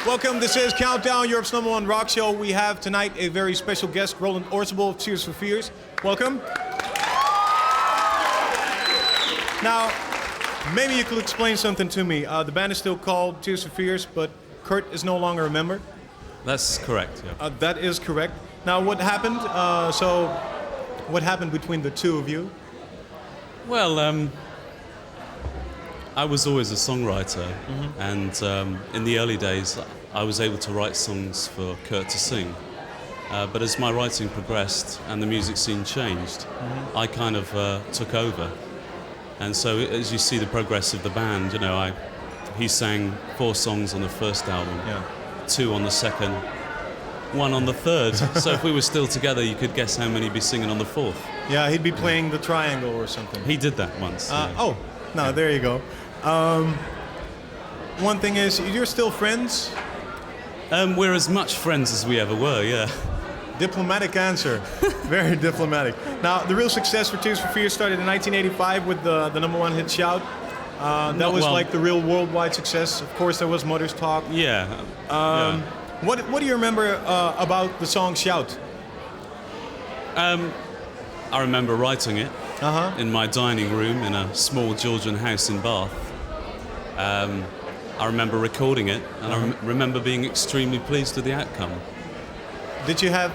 Welcome, this is Countdown, Europe's #1 rock show. We have tonight a very special guest, Roland Orzabal of Tears for Fears. Welcome. Now, maybe you could explain something to me. The band is still called Tears for Fears, but Curt is no longer a member. That's correct, yeah. That is correct. Now, what happened? What happened between the two of you? Well, I was always a songwriter, and in the early days, I was able to write songs for Curt to sing. But as my writing progressed and the music scene changed, I kind of took over. And so, as you see the progress of the band, you know, he sang 4 songs on the first album, 2 on the second, 1 on the third. So if we were still together, you could guess how many he'd be singing on the 4th. Yeah, he'd be playing the triangle or something. He did that once. Oh, no, there you go. One thing is, you're still friends? We're as much friends as we ever were, yeah. Diplomatic answer. Very diplomatic. Now, the real success for Tears for Fears started in 1985 with the #1 hit Shout. That was like the real worldwide success. Of course, there was Mother's Talk. Yeah. What do you remember about the song Shout? I remember writing it in my dining room in a small Georgian house in Bath. I remember recording it, and I remember being extremely pleased with the outcome. Did you have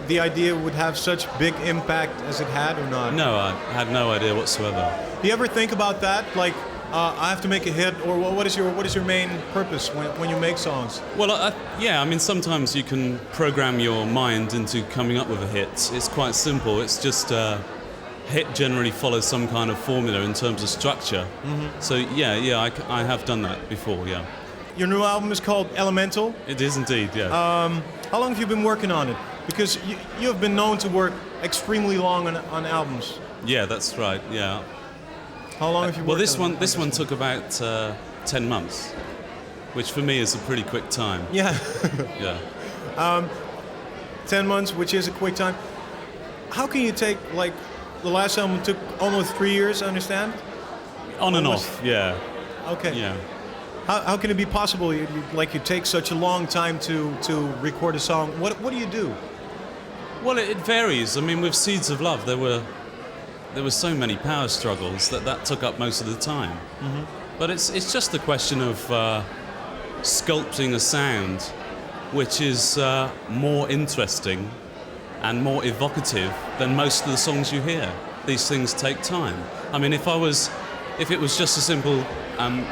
the idea it would have such big impact as it had, or not? No, I had no idea whatsoever. Do you ever think about that? Like, I have to make a hit, or what is your main purpose when you make songs? Well, I mean, sometimes you can program your mind into coming up with a hit. It's quite simple. It's just hit generally follows some kind of formula in terms of structure. So I have done that before. Yeah. Your new album is called Elemental. It is indeed. Yeah. How long have you been working on it? Because you have been known to work extremely long on albums. Yeah, that's right. Yeah. How long have you worked on it? This one took about 10 months, which for me is a pretty quick time. Yeah. Yeah. 10 months, which is a quick time. How can you take, like, the last album took almost 3 years, I understand? On and off, yeah. Okay. Yeah. How can it be possible? You take such a long time to record a song. What do you do? Well, it varies. I mean, with Seeds of Love, there were so many power struggles that took up most of the time. But it's just a question of sculpting a sound which is more interesting and more evocative than most of the songs you hear. These things take time. I mean, if it was just a simple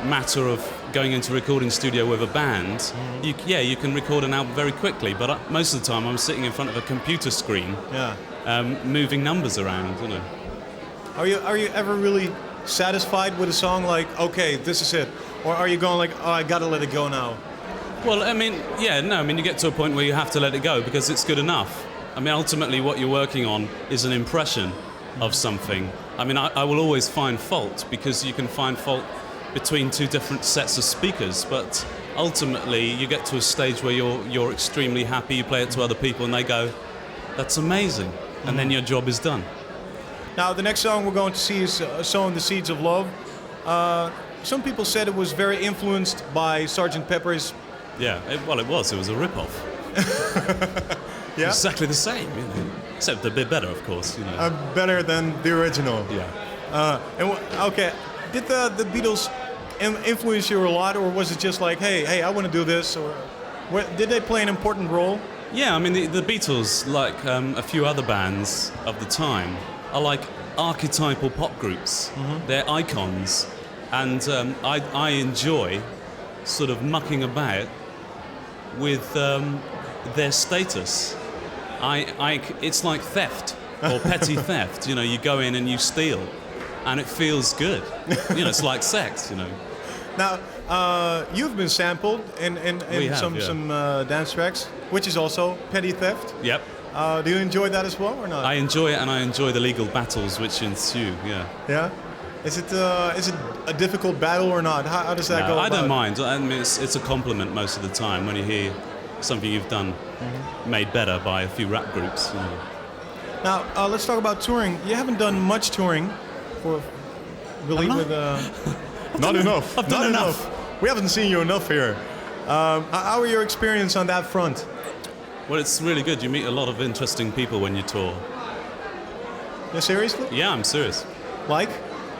matter of going into a recording studio with a band, you can record an album very quickly. But most of the time, I'm sitting in front of a computer screen, moving numbers around. You know. Are you ever really satisfied with a song? Like, okay, this is it, or are you going like, oh, I gotta let it go now? Well, I mean, you get to a point where you have to let it go because it's good enough. I mean, ultimately, what you're working on is an impression of something. I mean, I will always find fault because you can find fault between 2 different sets of speakers, but ultimately you get to a stage where you're extremely happy, you play it to other people and they go, that's amazing, and then your job is done. Now, the next song we're going to see is Sowing the Seeds of Love. Some people said it was very influenced by Sgt. Pepper's. Yeah, it was a rip-off. Yeah? Exactly the same, you know. Except a bit better, of course, you know. Better than the original. Yeah. Okay, did the Beatles influence you a lot, or was it just like, hey, I want to do this, or did they play an important role? Yeah, I mean, the Beatles, like a few other bands of the time, are like archetypal pop groups. They're icons, and I enjoy sort of mucking about with their status. It's like theft or petty theft. You know, you go in and you steal, and it feels good. You know, it's like sex. You know. Now, you've been sampled in some dance tracks, which is also petty theft. Yep. Do you enjoy that as well, or not? I enjoy it, and I enjoy the legal battles which ensue. Yeah. Yeah. Is it a difficult battle or not? How does that go? I don't mind. I mean, it's a compliment most of the time when you hear something you've done made better by a few rap groups. You know. Now, let's talk about touring. You haven't done much touring, Not enough. I've done enough. We haven't seen you enough here. How are your experience on that front? Well, it's really good. You meet a lot of interesting people when you tour. Yeah, seriously? Yeah, I'm serious. Like?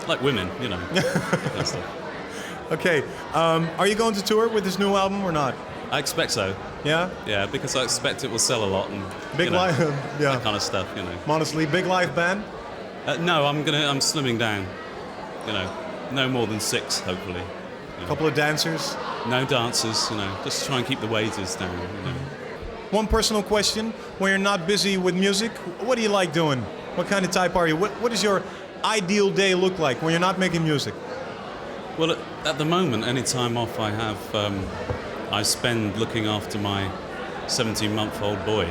Like women, you know. That kind of stuff. Okay. Are you going to tour with this new album or not? I expect so. Yeah? Yeah, because I expect it will sell a lot and Big you know, live, yeah. that kind of stuff, you know. Honestly, big live band? No, I'm slimming down. You know, no more than 6, hopefully. A couple of dancers? No dancers, you know. Just try and keep the wages down, you know. One personal question: when you're not busy with music, what do you like doing? What kind of type are you? What does your ideal day look like when you're not making music? Well, at the moment, any time off I have, I spend looking after my 17-month-old boy,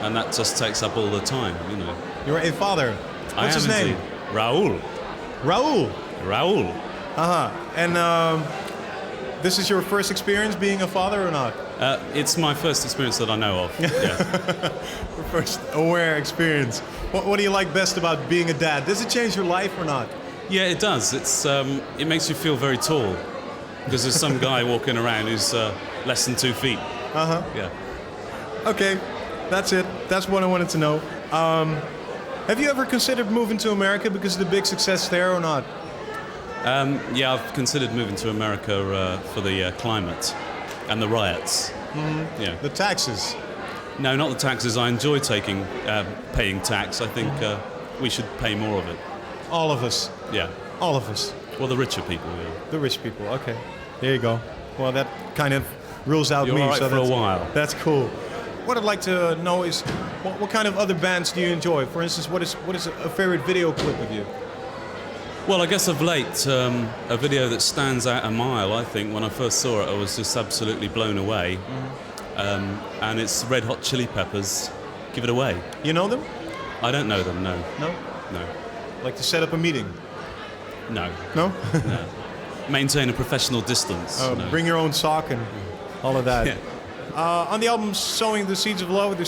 and that just takes up all the time, you know. You're a father. What's his name? Indeed. Raoul. Raoul. Raoul. And this is your first experience being a father or not? It's my first experience that I know of. Yeah. Your first aware experience. What do you like best about being a dad? Does it change your life or not? Yeah, it does. It makes you feel very tall because there's some guy walking around who's less than 2 feet. Yeah. Okay, that's it. That's what I wanted to know. Have you ever considered moving to America because of the big success there or not? Yeah, I've considered moving to America for the climate and the riots. Mm-hmm. Yeah. The taxes. No, not the taxes. I enjoy paying tax. I think we should pay more of it. All of us. Yeah. All of us. Well, the richer people. Yeah. The rich people. Okay. There you go. Well, that kind of rules out You're me. all right so for a while. That's cool. What I'd like to know is, what kind of other bands do you enjoy? For instance, what is a favorite video clip of you? Well, I guess of late, a video that stands out a mile, I think, when I first saw it, I was just absolutely blown away. Mm-hmm. And it's Red Hot Chili Peppers, Give It Away. You know them? I don't know them, no. No? No. Like to set up a meeting? No. No? No. Maintain a professional distance. No. Bring your own sock and all of that. Yeah. On the album Sowing the Seeds of Love,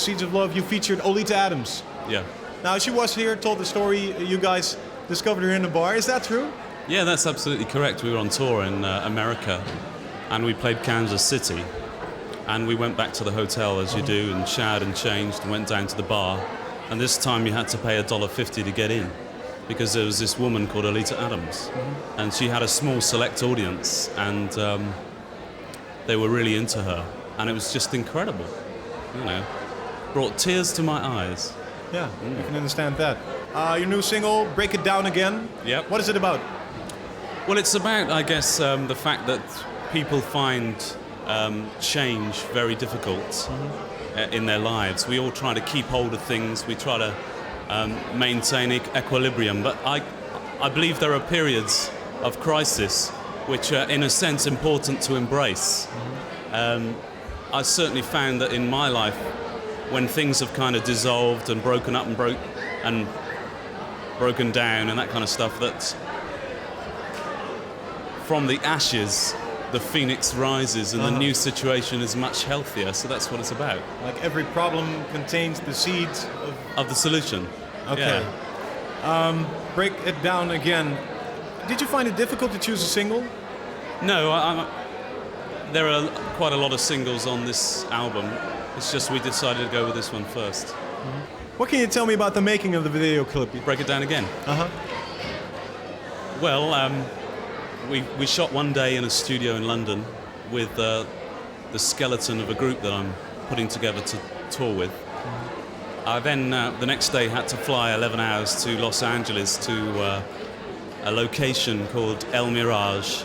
you featured Oleta Adams. Yeah. Now, she was here, told the story, you guys discovered her in a bar. Is that true? Yeah, that's absolutely correct. We were on tour in America, and we played Kansas City. And we went back to the hotel, as you do, and showered and changed, and went down to the bar. And this time you had to pay $1.50 to get in, because there was this woman called Oleta Adams. Mm-hmm. And she had a small select audience, and they were really into her. And it was just incredible, you know. Brought tears to my eyes. Yeah, you can understand that. Your new single, Break It Down Again. Yep. What is it about? Well, it's about, I guess, the fact that people find change very difficult in their lives. We all try to keep hold of things. We try to maintain equilibrium. But I believe there are periods of crisis which are, in a sense, important to embrace. I certainly found that in my life, when things have kind of dissolved and broken up and broken down and that kind of stuff, that from the ashes the phoenix rises and the new situation is much healthier. So that's what it's about. Like every problem contains the seeds of the solution. Okay. Yeah. Break It Down Again. Did you find it difficult to choose a single? No, there are quite a lot of singles on this album. It's just we decided to go with this one first. Mm-hmm. What can you tell me about the making of the video clip? Break It Down Again. Well, we shot one day in a studio in London with the skeleton of a group that I'm putting together to tour with. I then, the next day, had to fly 11 hours to Los Angeles to a location called El Mirage,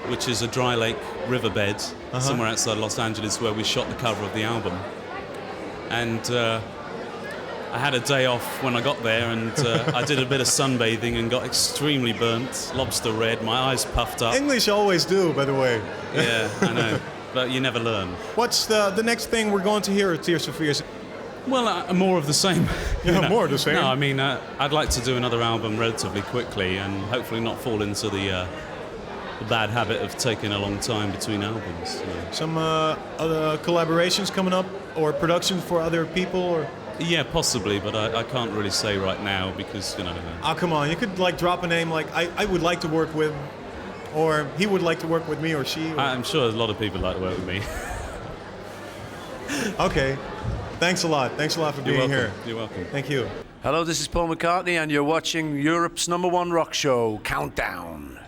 which is a dry lake riverbed somewhere outside Los Angeles where we shot the cover of the album. And I had a day off when I got there, and I did a bit of sunbathing and got extremely burnt, lobster red, my eyes puffed up. English always do, by the way. Yeah, I know, but you never learn. What's the next thing we're going to hear at Tears for Fears? Well, more of the same. Yeah, more of the same. No, I mean, I'd like to do another album relatively quickly and hopefully not fall into the bad habit of taking a long time between albums. You know. Some other collaborations coming up, or productions for other people, or? Yeah, possibly, but I can't really say right now because, you know. Oh, come on, you could like drop a name like I would like to work with, or he would like to work with me, or she? Or... I'm sure a lot of people like to work with me. Okay. Thanks a lot. Thanks a lot for being here. You're welcome. Thank you. Hello, this is Paul McCartney, and you're watching Europe's #1 rock show, Countdown.